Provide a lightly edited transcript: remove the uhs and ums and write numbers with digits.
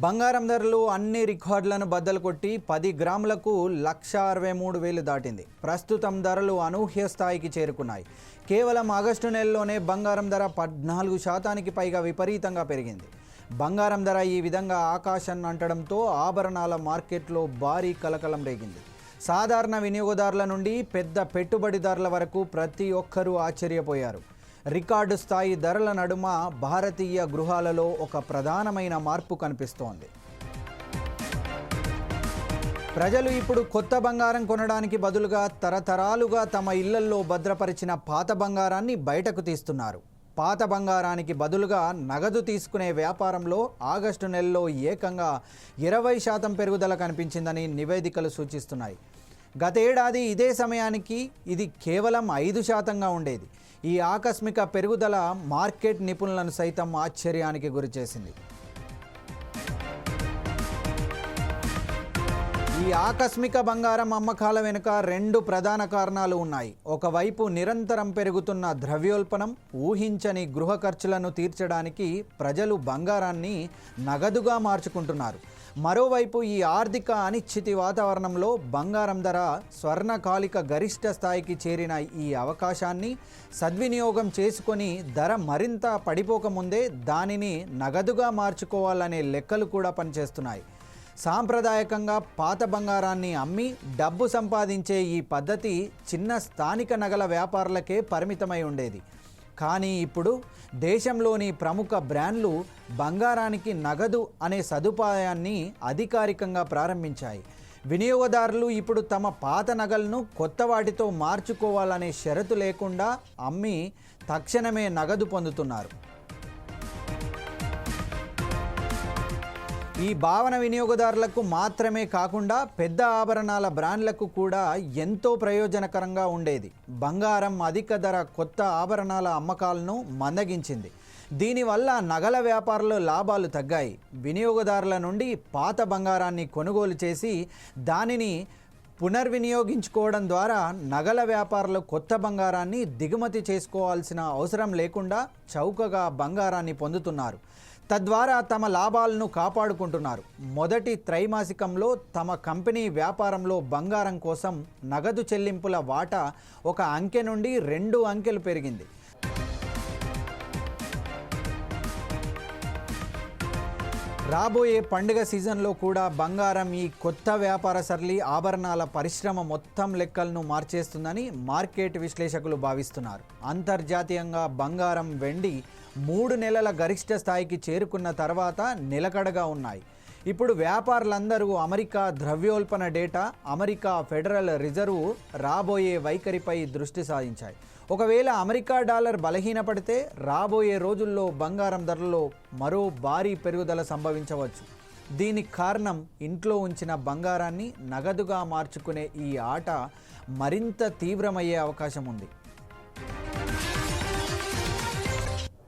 బంగారం ధరలు అన్ని రికార్డులను బద్దలు కొట్టి 10 గ్రాములకు 1,63,000 దాటింది. ప్రస్తుతం ధరలు అనూహ్య స్థాయికి చేరుకున్నాయి. కేవలం ఆగస్టు నెలలోనే బంగారం ధర 14% పైగా విపరీతంగా పెరిగింది. బంగారం ధర ఈ విధంగా ఆకాశాన్ని అంటడంతో ఆభరణాల మార్కెట్లో భారీ కలకలం రేగింది. సాధారణ వినియోగదారుల నుండి పెద్ద పెట్టుబడిదారుల వరకు ప్రతి ఒక్కరూ ఆశ్చర్యపోయారు. రికార్డు స్థాయి ధరల నడుమ భారతీయ గృహాలలో ఒక ప్రధానమైన మార్పు కనిపిస్తోంది. ప్రజలు ఇప్పుడు కొత్త బంగారం కొనడానికి బదులుగా తరతరాలుగా తమ ఇళ్లల్లో భద్రపరిచిన పాత బంగారాన్ని బయటకు తీస్తున్నారు. పాత బంగారానికి బదులుగా నగదు తీసుకునే వ్యాపారంలో ఆగస్టు నెలలో ఏకంగా 20% పెరుగుదల కనిపించిందని నివేదికలు సూచిస్తున్నాయి. గత ఏడాది ఇదే సమయానికి ఇది కేవలం 5%గా ఉండేది. ఈ ఆకస్మిక పెరుగుదల మార్కెట్ నిపుణులను సైతం ఆశ్చర్యానికి గురిచేసింది. ఈ ఆకస్మిక బంగారం అమ్మకాల వెనుక 2 ప్రధాన కారణాలు ఉన్నాయి. ఒకవైపు నిరంతరం పెరుగుతున్న ద్రవ్యోల్బణం, ఊహించని గృహ ఖర్చులను తీర్చడానికి ప్రజలు బంగారాన్ని నగదుగా మార్చుకుంటున్నారు. మరోవైపు ఈ ఆర్థిక అనిశ్చితి వాతావరణంలో బంగారం ధర స్వర్ణకాలిక గరిష్ట స్థాయికి చేరిన ఈ అవకాశాన్ని సద్వినియోగం చేసుకొని ధర మరింత పడిపోకముందే దానిని నగదుగా మార్చుకోవాలనే లెక్కలు కూడా పనిచేస్తున్నాయి. సాంప్రదాయకంగా పాత బంగారాన్ని అమ్మి డబ్బు సంపాదించే ఈ పద్ధతి చిన్న స్థానిక నగల వ్యాపారులకే పరిమితమై ఉండేది. కానీ ఇప్పుడు దేశంలోని ప్రముఖ బ్రాండ్లు బంగారానికి నగదు అనే సదుపాయాన్ని అధికారికంగా ప్రారంభించాయి. వినియోగదారులు ఇప్పుడు తమ పాత నగలను కొత్త వాటితో మార్చుకోవాలనే షరతు లేకుండా అమ్మి తక్షణమే నగదు పొందుతున్నారు. ఈ భావన వినియోగదారులకు మాత్రమే కాకుండా పెద్ద ఆభరణాల బ్రాండ్లకు కూడా ఎంతో ప్రయోజనకరంగా ఉండేది. బంగారం అధిక ధర కొత్త ఆభరణాల అమ్మకాలను మందగించింది. దీనివల్ల నగల వ్యాపారంలో లాభాలు తగ్గాయి. వినియోగదారుల నుండి పాత బంగారాన్ని కొనుగోలు చేసి దానిని పునర్వినియోగించుకోవడం ద్వారా నగల వ్యాపారులు కొత్త బంగారాన్ని దిగుమతి చేసుకోవాల్సిన అవసరం లేకుండా చౌకగా బంగారాన్ని పొందుతున్నారు. తద్వారా తమ లాభాలను కాపాడుకుంటున్నారు. మొదటి త్రైమాసికంలో తమ కంపెనీ వ్యాపారంలో బంగారం కోసం నగదు చెల్లింపుల వాటా 1 అంకె నుండి 2 అంకెలు పెరిగింది. రాబోయే పండుగ సీజన్లో కూడా బంగారం ఈ కొత్త వ్యాపార సరళి ఆభరణాల పరిశ్రమ మొత్తం లెక్కలను మార్చేస్తుందని మార్కెట్ విశ్లేషకులు భావిస్తున్నారు. అంతర్జాతీయంగా బంగారం, వెండి 3 నెలల గరిష్ట స్థాయికి చేరుకున్న తర్వాత నిలకడగా ఉన్నాయి. ఇప్పుడు వ్యాపారులందరూ అమెరికా ద్రవ్యోల్బణ డేటా, అమెరికా ఫెడరల్ రిజర్వ్ రాబోయే వైఖరిపై దృష్టి సారించాయి. ఒకవేళ అమెరికా డాలర్ బలహీనపడితే రాబోయే రోజుల్లో బంగారం ధరల్లో మరో భారీ పెరుగుదల సంభవించవచ్చు. దీనికి కారణం ఇంట్లో ఉంచిన బంగారాన్ని నగదుగా మార్చుకునే ఈ ఆట మరింత తీవ్రమయ్యే అవకాశం ఉంది.